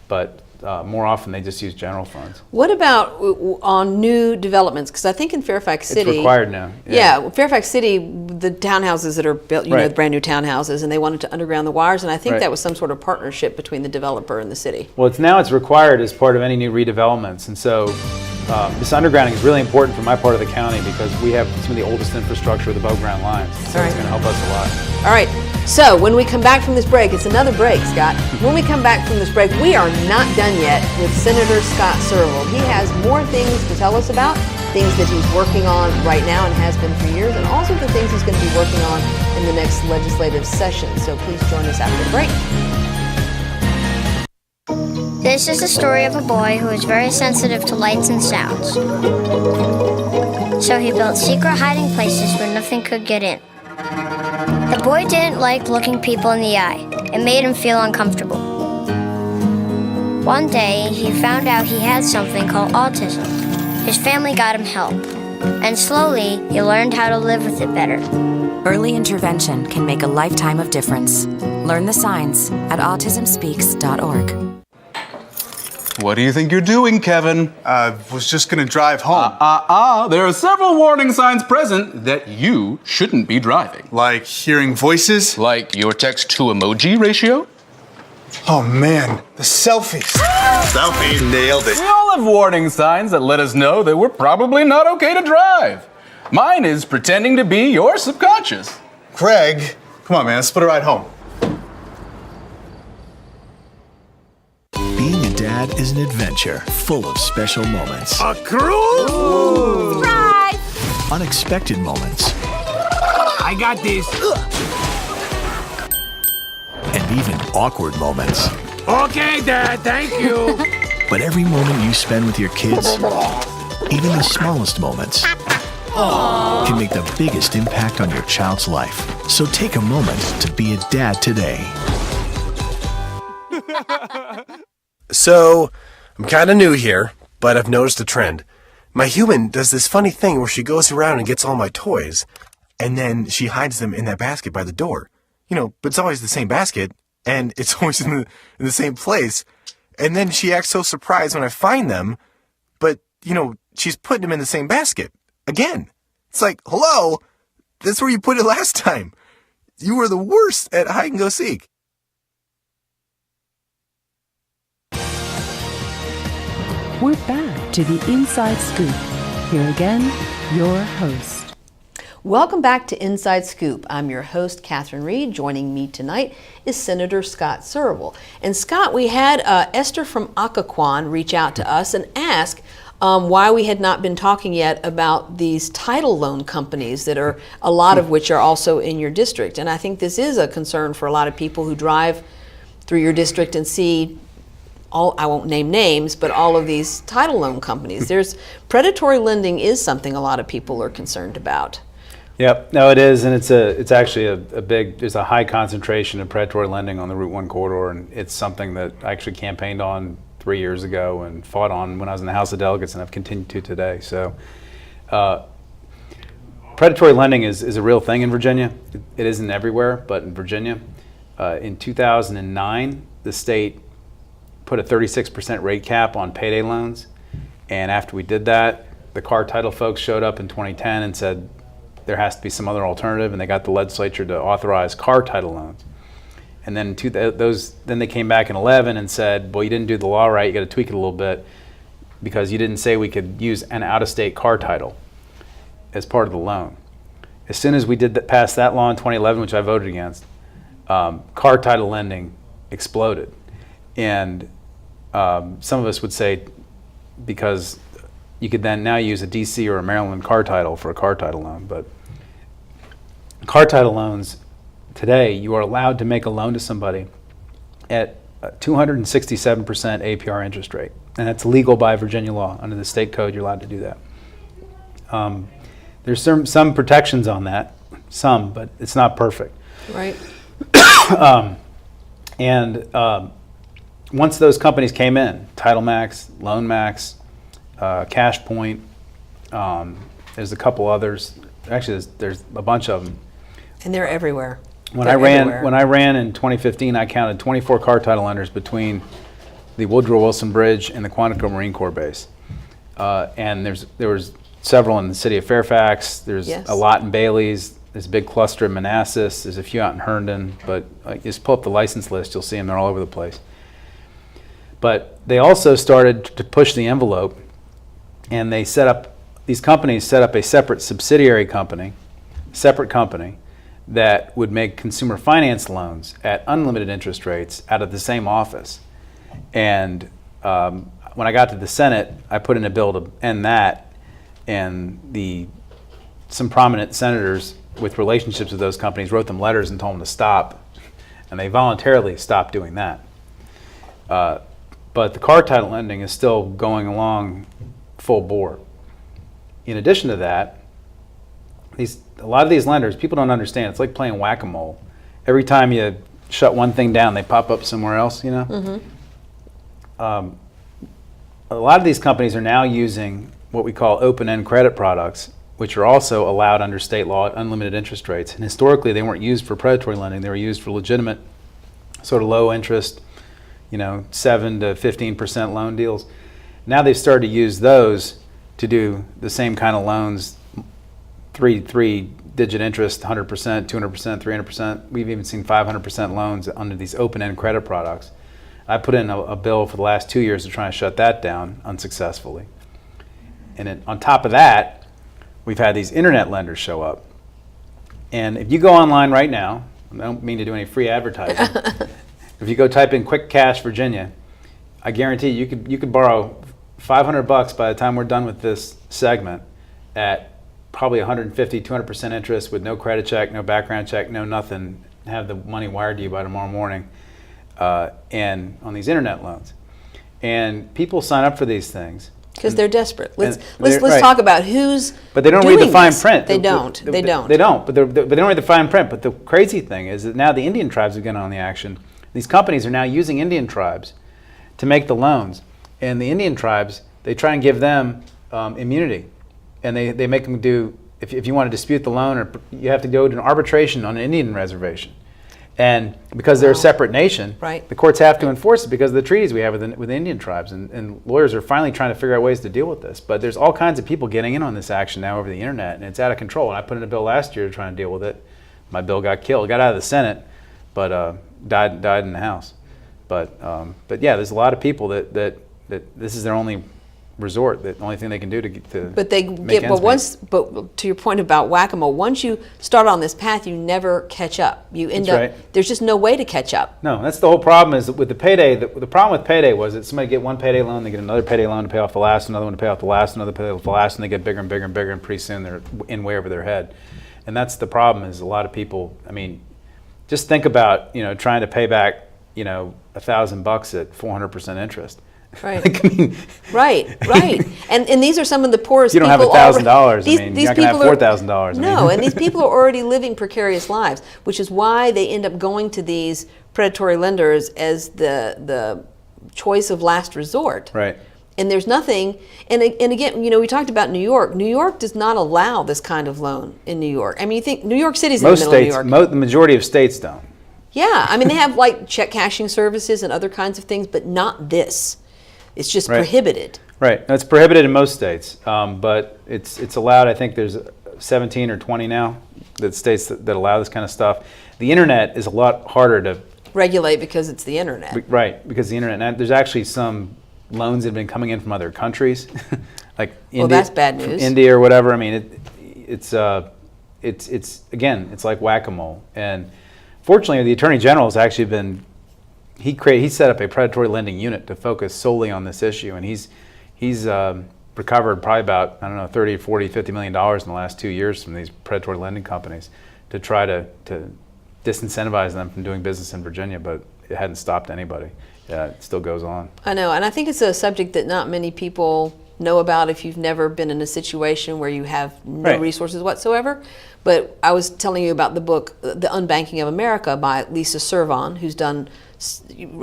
but more often they just use general funds. What about on new developments? Because I think in Fairfax City, it's required now. Yeah, Fairfax City, the townhouses that are built, the brand new townhouses, and they wanted to underground the wires, and I think that was some sort of partnership between the developer and the city. Well, it's required as part of any new redevelopments, and so this undergrounding is really important for my part of the county because we have some of the oldest infrastructure of the above ground lines, so it's going to help us a lot. All right, so when we come back from this break, it's another break, Scott. When we come back from this break, we are not done yet with Senator Scott Surovell. He has more things to tell us about, things that he's working on right now and has been for years, and also the things he's going to be working on in the next legislative session. So please join us after the break. This is the story of a boy who is very sensitive to lights and sounds. So he built secret hiding places where nothing could get in. The boy didn't like looking people in the eye. It made him feel uncomfortable. One day, he found out he had something called autism. His family got him help. And slowly, he learned how to live with it better. Early intervention can make a lifetime of difference. Learn the signs at autismspeaks.org. What do you think you're doing, Kevin? Was just gonna drive home. There are several warning signs present that you shouldn't be driving. Like hearing voices? Like your text-to-emoji ratio? Oh man, the selfies. Selfies. Nailed it. We all have warning signs that let us know that we're probably not okay to drive. Mine is pretending to be your subconscious. Craig, come on man, let's split a ride home. Being a dad is an adventure full of special moments. A cruise? Surprise! Unexpected moments. I got this. And even awkward moments. Okay, Dad, thank you. But every moment you spend with your kids, even the smallest moments, can make the biggest impact on your child's life. So take a moment to be a dad today. So, I'm kind of new here, but I've noticed a trend. My human does this funny thing where she goes around and gets all my toys, and then she hides them in that basket by the door. But it's always the same basket, and it's always in the same place. And then she acts so surprised when I find them, but, she's putting them in the same basket. Again. It's like, hello? That's where you put it last time. You were the worst at hide and go seek. We're back to the Inside Scoop. Here again, your host. Welcome back to Inside Scoop. I'm your host, Catherine Reed. Joining me tonight is Senator Scott Surovell. And Scott, we had Esther from Occoquan reach out to us and ask why we had not been talking yet about these title loan companies that are, a lot of which are also in your district. And I think this is a concern for a lot of people who drive through your district and see I won't name names, but all of these title loan companies. Predatory lending is something a lot of people are concerned about. Yep, no, it is, and it's actually there's a high concentration of predatory lending on the Route 1 corridor, and it's something that I actually campaigned on 3 years ago and fought on when I was in the House of Delegates, and I've continued to today. So, predatory lending is a real thing in Virginia. It isn't everywhere, but in Virginia, in 2009, the state put a 36% rate cap on payday loans, and after we did that, the car title folks showed up in 2010 and said there has to be some other alternative, and they got the legislature to authorize car title loans. And then then they came back in 11 and said, well, you didn't do the law right, you got to tweak it a little bit because you didn't say we could use an out-of-state car title as part of the loan. As soon as we pass that law in 2011, which I voted against, car title lending exploded. And some of us would say because you could then now use a DC or a Maryland car title for a car title loan, but car title loans today, you are allowed to make a loan to somebody at 267% APR interest rate, and that's legal by Virginia law. Under the state code, you're allowed to do that. There's some protections on that, but it's not perfect. Right. Once those companies came in, Title Max, Loan Max, Cash Point, there's a couple others. Actually, there's a bunch of them. And they're everywhere. When I ran in 2015, I counted 24 car title lenders between the Woodrow Wilson Bridge and the Quantico Marine Corps base. And there was several in the city of Fairfax. There's a lot in Bailey's. There's a big cluster in Manassas. There's a few out in Herndon. But just pull up the license list, you'll see them. They're all over the place. But they also started to push the envelope, and these companies set up a separate subsidiary company, that would make consumer finance loans at unlimited interest rates out of the same office. And when I got to the Senate, I put in a bill to end that, and some prominent senators with relationships with those companies wrote them letters and told them to stop, and they voluntarily stopped doing that. But the car title lending is still going along full bore. In addition to that, a lot of these lenders, people don't understand. It's like playing whack-a-mole. Every time you shut one thing down, they pop up somewhere else, you know? Mm-hmm. A lot of these companies are now using what we call open-end credit products, which are also allowed under state law at unlimited interest rates. And historically, they weren't used for predatory lending. They were used for legitimate, sort of low interest, 7 to 15% loan deals. Now they've started to use those to do the same kind of loans, three-digit interest, 100%, 200%, 300%. We've even seen 500% loans under these open-end credit products. I put in a bill for the last 2 years to try and shut that down unsuccessfully. And then on top of that, we've had these internet lenders show up. And if you go online right now, I don't mean to do any free advertising, if you go type in Quick Cash Virginia, I guarantee you could borrow $500 by the time we're done with this segment at probably 150, 200% interest with no credit check, no background check, no nothing, have the money wired to you by tomorrow morning, and on these internet loans. And people sign up for these things because they're desperate. Let's right. talk about who's. But they don't read the fine print. They don't. They don't. But they don't read the fine print. But the crazy thing is that now the Indian tribes have gotten on the action. These companies are now using Indian tribes to make the loans, and the Indian tribes, they try and give them immunity, and they make them do. If you want to dispute the loan, or you have to go to an arbitration on an Indian reservation, And because they're a separate nation, Right. the courts have to enforce it because of the treaties we have with the Indian tribes. And lawyers are finally trying to figure out ways to deal with this. But there's all kinds of people getting in on this action now over the internet, and it's out of control. And I put in a bill last year to try and deal with it. My bill got killed. It got out of the Senate, but died in the House. But yeah, there's a lot of people that this is their only resort, the only thing they can do to But they make get, ends but to your point about whack-a-mole, once you start on this path, you never catch up. You end That's up, right. there's just no way to catch up. No, that's the whole problem is that with the payday, the problem with payday was that somebody get one payday loan, they get another payday loan to pay off the last, another one to pay off the last, another pay off the last, and they get bigger and bigger and bigger, and pretty soon they're in way over their head. And that's the problem is a lot of people, I mean, just think about, trying to pay back, $1,000 at 400% interest. Right. Like, I mean, right. And these are some of the poorest you don't people. have $1,000. I These mean, you're not going to have $4,000. No, and these people are already living precarious lives, which is why they end up going to these predatory lenders as the choice of last resort. Right. And there's nothing, and again, we talked about New York. New York does not allow this kind of loan in New York. I mean, you think New York City's in the middle of New York. The majority of states don't. Yeah, I mean, they have like check cashing services and other kinds of things, but not this. It's just prohibited. Right. No, it's prohibited in most states, but it's allowed. I think there's 17 or 20 now that states that allow this kind of stuff. The internet is a lot harder to regulate because it's the internet. Right, because the internet. And there's actually some loans that have been coming in from other countries, like India, that's bad news. India or whatever. I mean, it's again, it's like whack-a-mole. And fortunately, the Attorney General has actually been. He set up a predatory lending unit to focus solely on this issue, and he's recovered probably about, I don't know, $30, $40, $50 million in the last 2 years from these predatory lending companies to try to disincentivize them from doing business in Virginia, but it hadn't stopped anybody. It still goes on. I know, and I think it's a subject that not many people know about if you've never been in a situation where you have no resources whatsoever. But I was telling you about the book, The Unbanking of America by Lisa Servan, who's done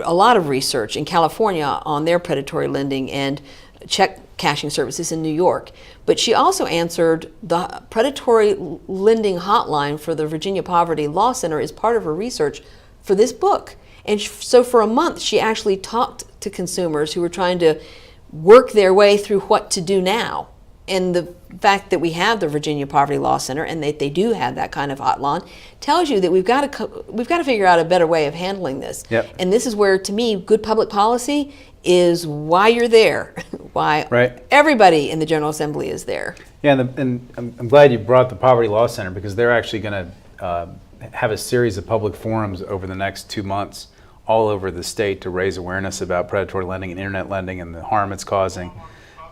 a lot of research in California on their predatory lending and check cashing services in New York. But she also answered the predatory lending hotline for the Virginia Poverty Law Center as part of her research for this book. And so for a month, she actually talked to consumers who were trying to work their way through what to do now. And the fact that we have the Virginia Poverty Law Center and that they do have that kind of hotline tells you that we've got to figure out a better way of handling this. Yep. And this is where, to me, good public policy is why you're there, why everybody in the General Assembly is there. Yeah, and I'm glad you brought the Poverty Law Center because they're actually going to have a series of public forums over the next 2 months all over the state to raise awareness about predatory lending and internet lending and the harm it's causing.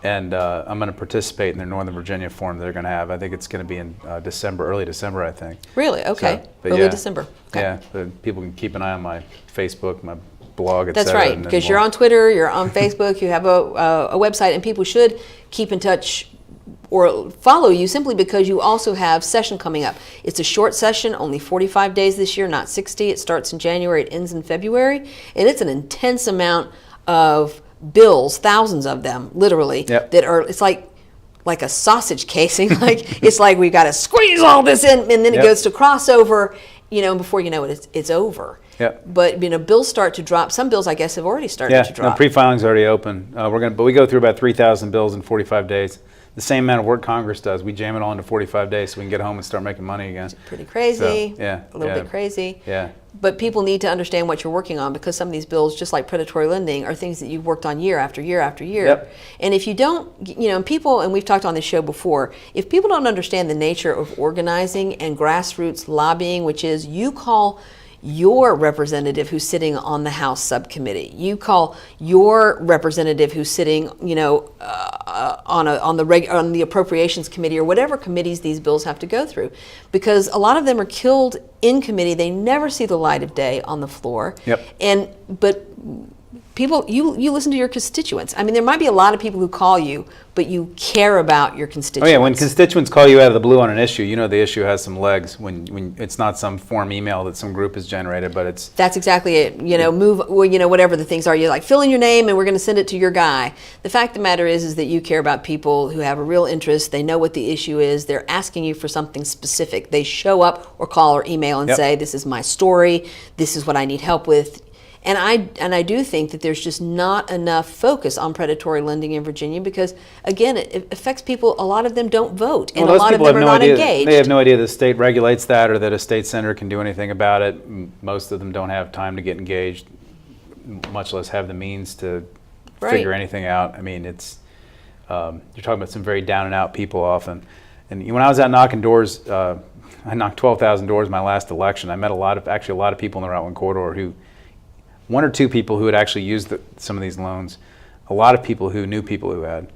And I'm going to participate in their Northern Virginia forum they're going to have. I think it's going to be in early December, I think. Really? Okay. So, early December. Okay. Yeah, people can keep an eye on my Facebook, my blog, etc. That's right, because you're on Twitter, you're on Facebook, you have a website, and people should keep in touch or follow you simply because you also have session coming up. It's a short session, only 45 days this year, not 60. It starts in January, it ends in February, and it's an intense amount of bills, thousands of them, literally, that are, it's like a sausage casing. It's like we've got to squeeze all this in, and then it goes to crossover, and before you know it, it's over. Yep. But bills start to drop. Some bills, I guess, have already started to drop. Yeah, pre-filing's already open. But we go through about 3,000 bills in 45 days. The same amount of work Congress does. We jam it all into 45 days so we can get home and start making money again. It's pretty crazy. So, a little bit crazy. Yeah. But people need to understand what you're working on because some of these bills, just like predatory lending, are things that you've worked on year after year after year. Yep. And if you don't, people, and we've talked on this show before, if people don't understand the nature of organizing and grassroots lobbying, which is you call your representative who's sitting on the House subcommittee. You call your representative who's sitting, on the Appropriations Committee or whatever committees these bills have to go through, because a lot of them are killed in committee. They never see the light of day on the floor. Yep. But people, you listen to your constituents. I mean, there might be a lot of people who call you, but you care about your constituents. Oh yeah, when constituents call you out of the blue on an issue, you know the issue has some legs. When it's not some form email that some group has generated, but it's... That's exactly it. You know, whatever the things are. You're like, fill in your name and we're going to send it to your guy. The fact of the matter is that you care about people who have a real interest. They know what the issue is. They're asking you for something specific. They show up or call or email and say, this is my story. This is what I need help with. And I do think that there's just not enough focus on predatory lending in Virginia because, again, it affects people. A lot of them don't vote, and a lot of them are not engaged. They have no idea the state regulates that or that a state senator can do anything about it. Most of them don't have time to get engaged, much less have the means to figure anything out. I mean, it's you're talking about some very down and out people often. And when I was out knocking doors, I knocked 12,000 doors my last election. I met a lot of people in the Route 1 corridor who. One or two people who had actually used some of these loans, a lot of people who knew people who had,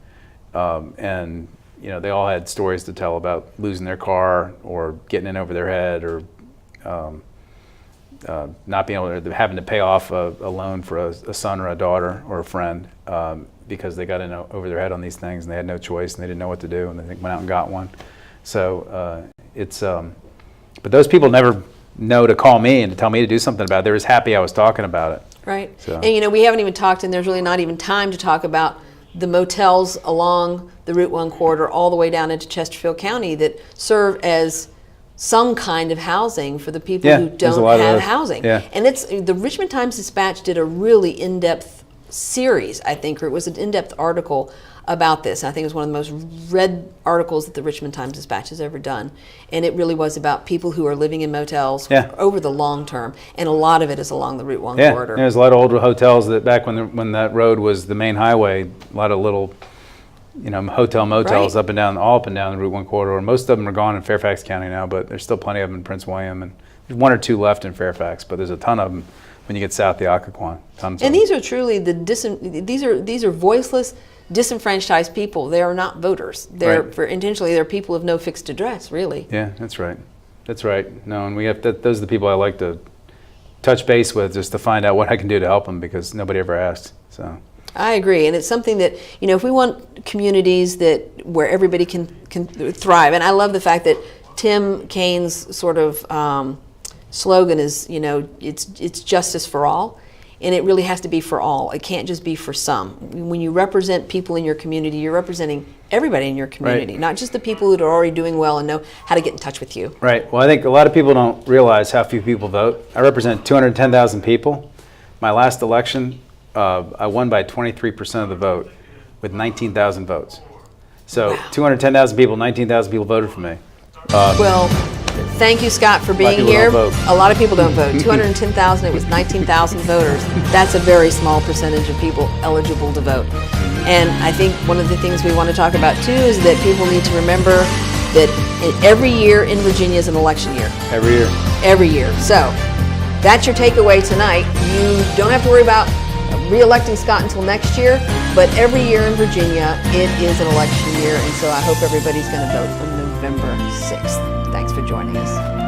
and you know they all had stories to tell about losing their car or getting in over their head or not being able to having to pay off a loan for a son or a daughter or a friend because they got in over their head on these things and they had no choice and they didn't know what to do and they went out and got one. So it's but those people never know to call me and to tell me to do something about it. They were just happy I was talking about it. Right. So. And you know, we haven't even talked, and there's really not even time to talk about the motels along the Route 1 corridor all the way down into Chesterfield County that serve as some kind of housing for the people who don't have housing. Yeah. And it's the Richmond Times-Dispatch did a really in-depth series, I think, or it was an in-depth article about this. I think it was one of the most read articles that the Richmond Times-Dispatch has ever done. And it really was about people who are living in motels over the long term. And a lot of it is along the Route 1 corridor. There's a lot of older hotels that back when that road was the main highway, a lot of little motels up and down the Route 1 corridor. Most of them are gone in Fairfax County now, but there's still plenty of them in Prince William. And there's one or two left in Fairfax, but there's a ton of them when you get south the Occoquan. And these are truly these are voiceless, disenfranchised people. They are not voters. They're people of no fixed address, really. Yeah, that's right. That's right. No, and we have those are the people I like to touch base with just to find out what I can do to help them because nobody ever asked. So I agree, and it's something that if we want communities where everybody can thrive, and I love the fact that Tim Kaine's sort of slogan is it's justice for all. And it really has to be for all. It can't just be for some. When you represent people in your community, you're representing everybody in your community, not just the people that are already doing well and know how to get in touch with you. Right. Well, I think a lot of people don't realize how few people vote. I represent 210,000 people. My last election, I won by 23% of the vote with 19,000 votes. So 210,000 people, 19,000 people voted for me. Well, thank you, Scott, for being here. A lot of people don't vote. 210,000, it was 19,000 voters. That's a very small percentage of people eligible to vote. And I think one of the things we want to talk about, too, is that people need to remember that every year in Virginia is an election year. Every year. Every year. So that's your takeaway tonight. You don't have to worry about re-electing Scott until next year, but every year in Virginia, it is an election year. And so I hope everybody's going to vote on November 6th. Thanks for joining us.